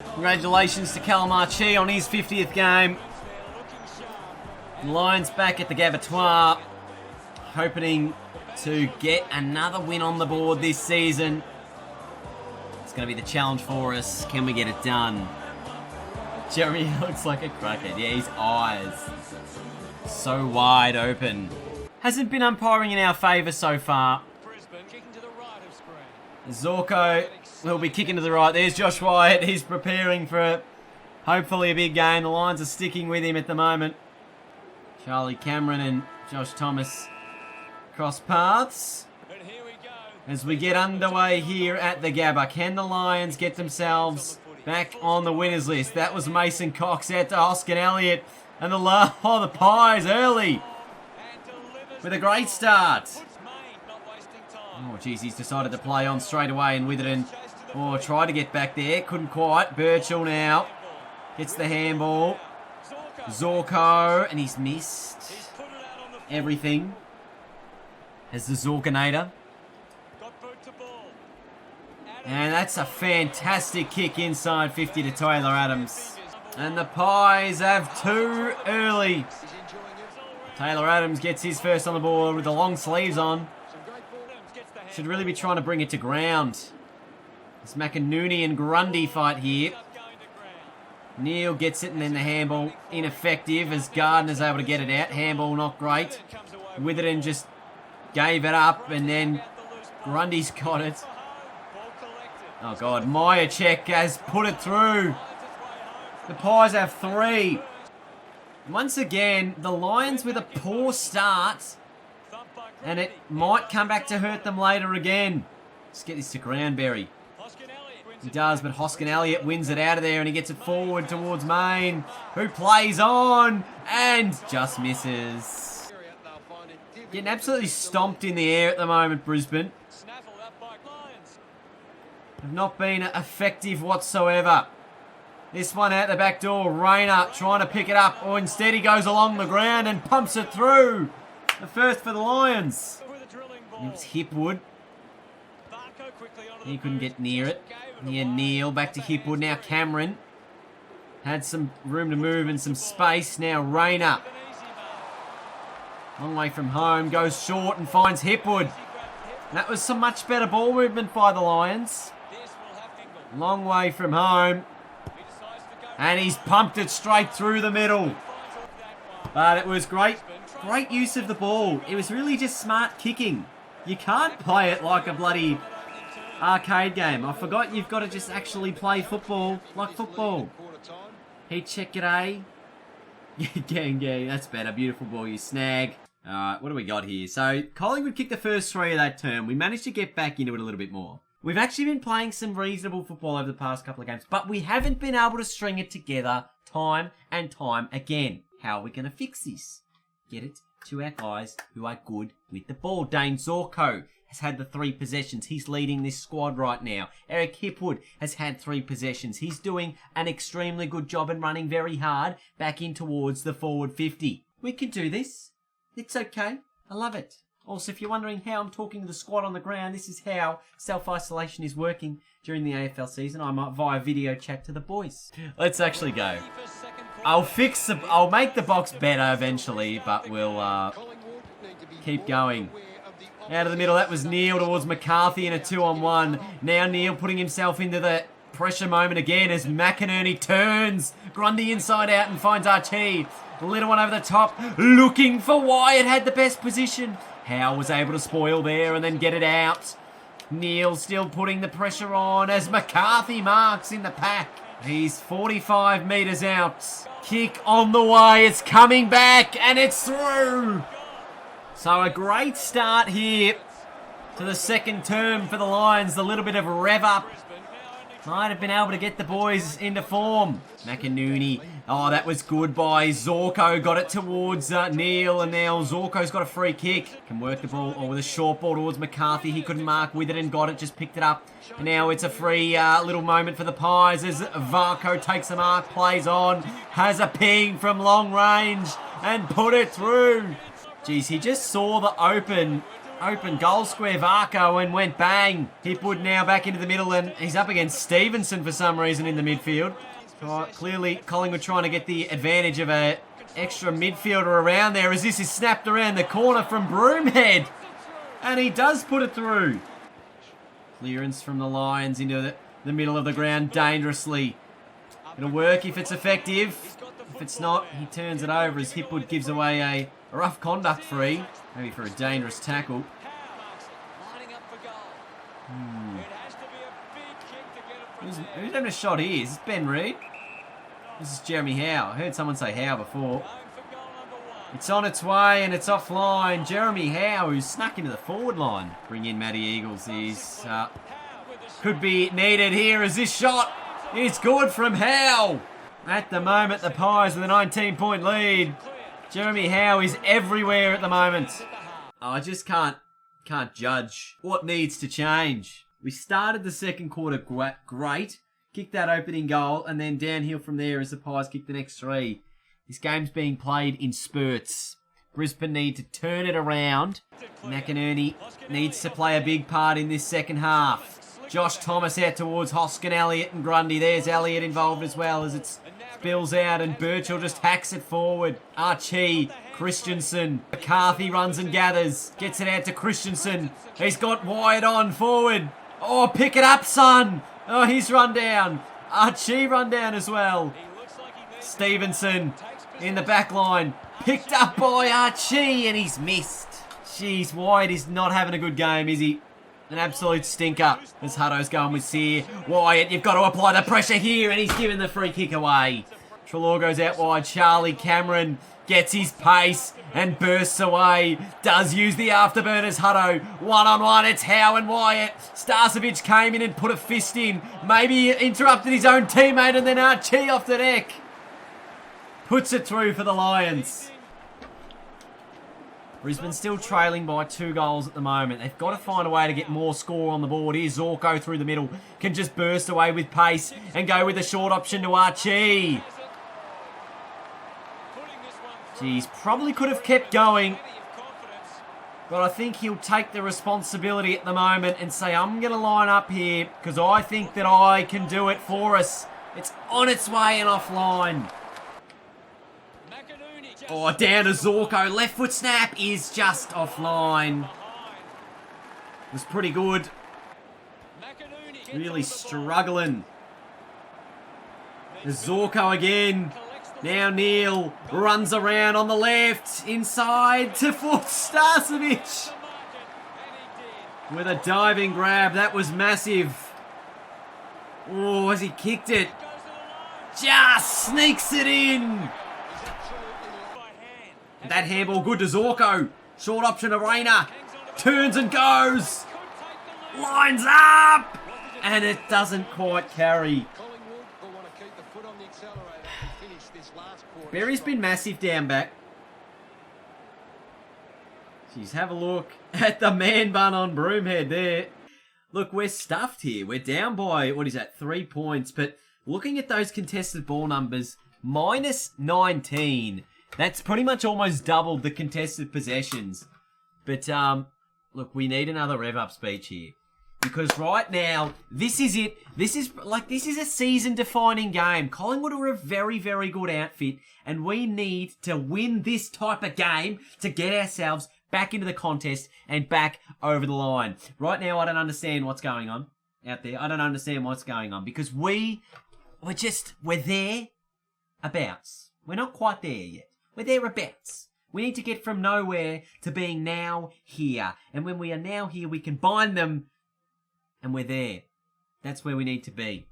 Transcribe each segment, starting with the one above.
Congratulations to Calamarchi on his 50th game. The Lions back at the Gabatoir, hoping to get another win on the board this season. It's going to be the challenge for us. Can we get it done? Jeremy looks like a crackhead. Yeah, his eyes so wide open. Hasn't been umpiring in our favour so far. Zorko will be kicking to the right. There's Josh Wyatt. He's preparing for hopefully a big game. The Lions are sticking with him at the moment. Charlie Cameron and Josh Thomas cross paths as we get underway here at the Gabba. Can the Lions get themselves back on the winners list? That was Mason Cox out to Hoskin Elliott. And the Pies early with a great start. Oh, geez, he's decided to play on straight away, and Witherden, tried to get back there. Couldn't quite. Birchall now gets the handball. Zorko, and he's missed everything as the Zorkinator. And that's a fantastic kick inside 50 to Taylor Adams. And the Pies have two early. Taylor Adams gets his first on the board with the long sleeves on. Should really be trying to bring it to ground. This McInerney and Grundy fight here. Neal gets it, and then the handball ineffective as Gardner's able to get it out. Handball not great. Witherden just gave it up, and then Grundy's got it. Oh God, Myercheck has put it through. The Pies have three. Once again, the Lions with a poor start, and it might come back to hurt them later again. Let's get this to Groundberry. He does, but Hoskin Elliott wins it out of there, and he gets it forward towards Main, who plays on and just misses. Getting absolutely stomped in the air at the moment, Brisbane. Have not been effective whatsoever. This one out the back door. Rayner trying to pick it up. Or instead he goes along the ground and pumps it through. The first for the Lions. It was Hipwood. He couldn't get near it. Near Neal. Back to Hipwood. Now Cameron. Had some room to move and some space. Now Rayner. Long way from home. Goes short and finds Hipwood. That was some much better ball movement by the Lions. Long way from home. And he's pumped it straight through the middle. But it was great use of the ball. It was really just smart kicking. You can't play it like a bloody arcade game. I forgot you've got to just actually play football like football. Heat check it, eh? Yeah, that's better. Beautiful ball, you snag. Alright, what do we got here? So, Collingwood kicked the first three of that term. We managed to get back into it a little bit more. We've actually been playing some reasonable football over the past couple of games, but we haven't been able to string it together time and time again. How are we going to fix this? Get it to our guys who are good with the ball. Dane Zorko has had the 3 possessions. He's leading this squad right now. Eric Hipwood has had 3 possessions. He's doing an extremely good job and running very hard back in towards the forward 50. We can do this. It's okay. I love it. Also, if you're wondering how I'm talking to the squad on the ground, this is how self-isolation is working during the AFL season. I might via video chat to the boys. Let's actually go. I'll make the box better eventually, but we'll keep going. Out of the middle, that was Neal towards McCarthy in a 2-on-1. Now Neal putting himself into the pressure moment again as McInerney turns. Grundy inside out and finds Archie. Little one over the top, looking for Wyatt, had the best position. Howe was able to spoil there and then get it out. Neal still putting the pressure on as McCarthy marks in the pack. He's 45 metres out. Kick on the way, it's coming back and it's through. So a great start here to the second term for the Lions. A little bit of a rev up. Might have been able to get the boys into form. McInerney. Oh, that was good by Zorko. Got it towards Neal, and now Zorko's got a free kick. Can work the ball with a short ball towards McCarthy. He couldn't mark with it and got it, just picked it up. And now it's a free little moment for the Pies as Varco takes the mark, plays on, has a ping from long range and put it through. Geez, he just saw the open open goal square, Varco, and went bang. Hipwood now back into the middle, and he's up against Stevenson for some reason in the midfield. Clearly, Collingwood trying to get the advantage of an extra midfielder around there as this is snapped around the corner from Broomhead. And he does put it through. Clearance from the Lions into the middle of the ground dangerously. It'll work if it's effective. If it's not, he turns it over as Hipwood gives away a rough conduct free. Maybe for a dangerous tackle. Who's having a shot here? Is this Ben Reid? This is Jeremy Howe. I heard someone say Howe before. It's on its way and it's offline. Jeremy Howe, who's snuck into the forward line. Bring in Matty Eagles. He's could be needed here as this shot is good from Howe. At the moment, the Pies with a 19-point lead. Jeremy Howe is everywhere at the moment. Oh, I just can't judge what needs to change. We started the second quarter great, kicked that opening goal, and then downhill from there as the Pies kick the next three. This game's being played in spurts. Brisbane need to turn it around. McInerney needs to play a big part in this second half. Josh Thomas out towards Hoskin, Elliott and Grundy. There's Elliott involved as well as it spills out and Birchall just hacks it forward. Archie, Christensen, McCarthy runs and gathers. Gets it out to Christensen. He's got Wyatt on forward. Oh, pick it up, son. Oh, he's run down. Archie run down as well. Stevenson in the back line. Picked up by Archie and he's missed. Jeez, Wyatt is not having a good game, is he? An absolute stinker as Hutto's going with Sear. Wyatt, you've got to apply the pressure here and he's given the free kick away. Treloar goes out wide. Charlie Cameron gets his pace and bursts away. Does use the afterburners. Hutto, one-on-one. It's Howe and Wyatt. Starcevic came in and put a fist in. Maybe interrupted his own teammate and then Archie off the deck. Puts it through for the Lions. Brisbane still trailing by 2 goals at the moment. They've got to find a way to get more score on the board. Here's Zorko through the middle. Can just burst away with pace and go with a short option to Archie. Geez, probably could have kept going. But I think he'll take the responsibility at the moment and say, I'm going to line up here because I think that I can do it for us. It's on its way and offline. Oh, down to Zorko. Left foot snap is just offline. Was pretty good. Really struggling. Zorko again. Now Neil runs around on the left. Inside to foot Starcevic. With a diving grab. That was massive. Oh, as he kicked it. Just sneaks it in. That handball good to Zorko. Short option to Rayner. Turns and goes. Lines up. And it doesn't quite carry. Berry's been massive down back. Jeez, have a look at the man bun on Broomhead there. Look, we're stuffed here. We're down by, 3 points. But looking at those contested ball numbers, minus 19. That's pretty much almost doubled the contested possessions. But, look, we need another rev-up speech here. Because right now, this is it. This is a season-defining game. Collingwood are a very, very good outfit. And we need to win this type of game to get ourselves back into the contest and back over the line. Right now, I don't understand what's going on out there. I don't understand what's going on. Because we're there abouts. We're not quite there yet. We're thereabouts. We need to get from nowhere to being now here. And when we are now here, we combine them and we're there. That's where we need to be.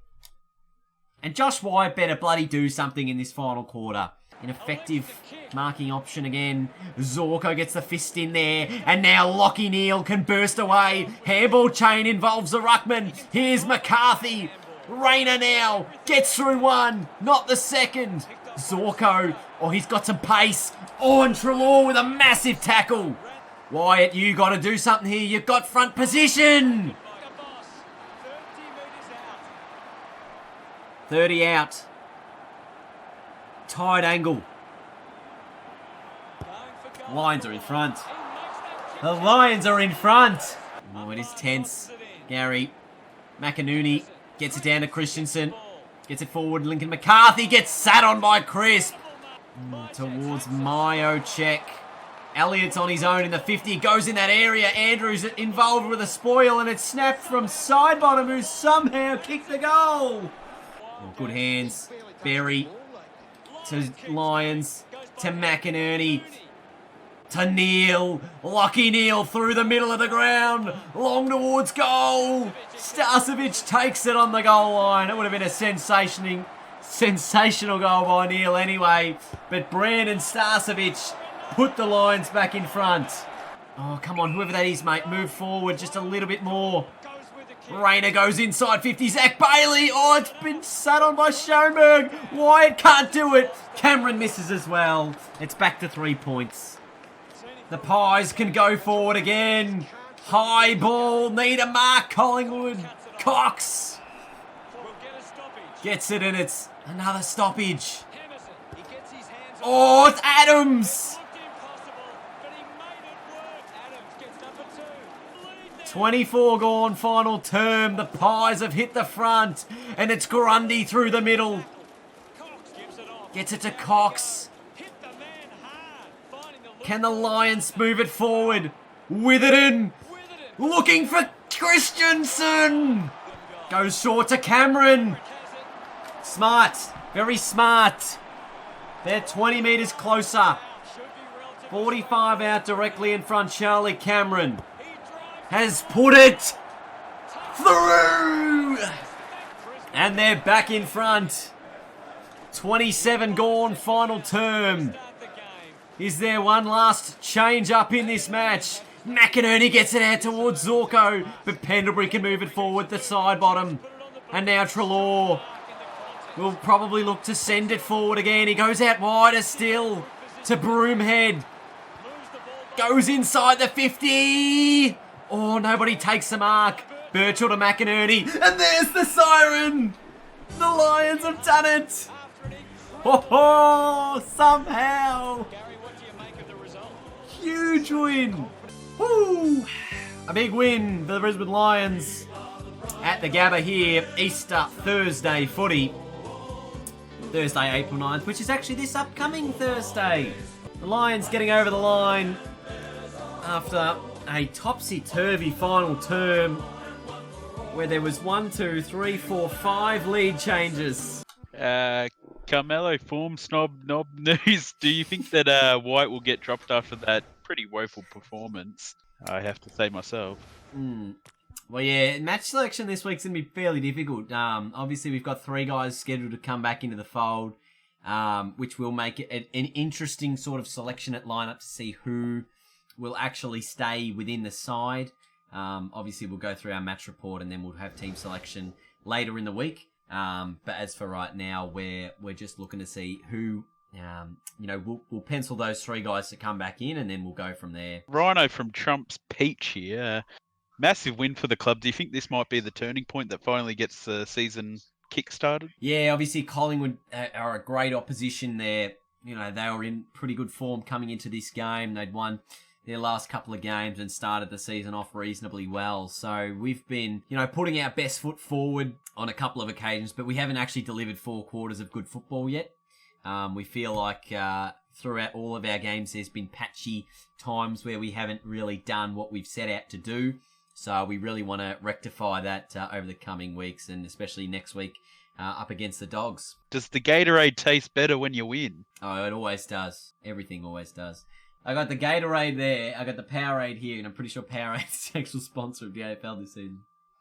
And Josh Wyatt better bloody do something in this final quarter. An effective marking option again. Zorko gets the fist in there. And now Lockie Neal can burst away. Handball chain involves the ruckman. Here's McCarthy. Rayner now gets through one. Not the second. Zorko. Oh, he's got some pace. Oh, and Treloar with a massive tackle. Wyatt, you got to do something here. You've got front position. 30 out. Tight angle. Lions are in front. The Lions are in front. Oh, it is tense. Gary McInerney gets it down to Christensen. Gets it forward. Lincoln McCarthy gets sat on by Crisp. Towards Mayo check. Elliott's on his own in the 50. Goes in that area. Andrews involved with a spoil, and it's snapped from Sidebottom, who somehow kicked the goal. Oh, good hands. Berry to Lions. To McInerney. To Neil. Lockie Neal through the middle of the ground. Long towards goal. Starcevic takes it on the goal line. It would have been a sensational goal by Neil anyway. But Brandon Starcevic put the Lions back in front. Oh, come on, whoever that is, mate. Move forward just a little bit more. Rayner goes inside 50. Zach Bailey. Oh, it's been sat on by Schoenberg. Wyatt can't do it. Cameron misses as well. It's back to 3 points. The Pies can go forward again. High ball. Need a mark. Collingwood. Cox gets it, and it's another stoppage. Oh, it's Adams. 24 gone, final term. The Pies have hit the front, and it's Grundy through the middle. Gets it to Cox. Can the Lions move it forward? Witherden looking for Christensen. Goes short to Cameron. Smart, very smart. They're 20 metres closer. 45 out directly in front. Charlie Cameron has put it through. And they're back in front. 27 gone, final term. Is there one last change up in this match? McInerney gets it out towards Zorko, but Pendlebury can move it forward the side bottom. And now Treloar will probably look to send it forward again. He goes out wider still to Broomhead. Goes inside the 50. Oh, nobody takes the mark. Birchall to McInerney. And there's the siren. The Lions have done it. Oh, somehow. Huge win. Woo. A big win for the Brisbane Lions at the Gabba here. Easter Thursday footy. Thursday, April 9th, which is actually this upcoming Thursday. The Lions getting over the line after a topsy-turvy final term where there was 1, 2, 3, 4, 5 lead changes. Carmelo form snob news. Do you think that White will get dropped after that pretty woeful performance? I have to say myself. Well, yeah, match selection this week's going to be fairly difficult. Obviously, we've got 3 guys scheduled to come back into the fold, which will make it an interesting sort of selection at lineup to see who will actually stay within the side. Obviously, we'll go through our match report and then we'll have team selection later in the week. But as for right now, we're just looking to see who, we'll pencil those 3 guys to come back in and then we'll go from there. Rhino from Trump's Peach here. Massive win for the club. Do you think this might be the turning point that finally gets the season kick-started? Yeah, obviously Collingwood are a great opposition there. You know, they were in pretty good form coming into this game. They'd won their last couple of games and started the season off reasonably well. So we've been, putting our best foot forward on a couple of occasions, but we haven't actually delivered 4 quarters of good football yet. We feel like throughout all of our games, there's been patchy times where we haven't really done what we've set out to do. So we really want to rectify that over the coming weeks, and especially next week up against the Dogs. Does the Gatorade taste better when you win? Oh, it always does. Everything always does. I got the Gatorade there. I got the Powerade here, and I'm pretty sure Powerade is the actual sponsor of the AFL this season.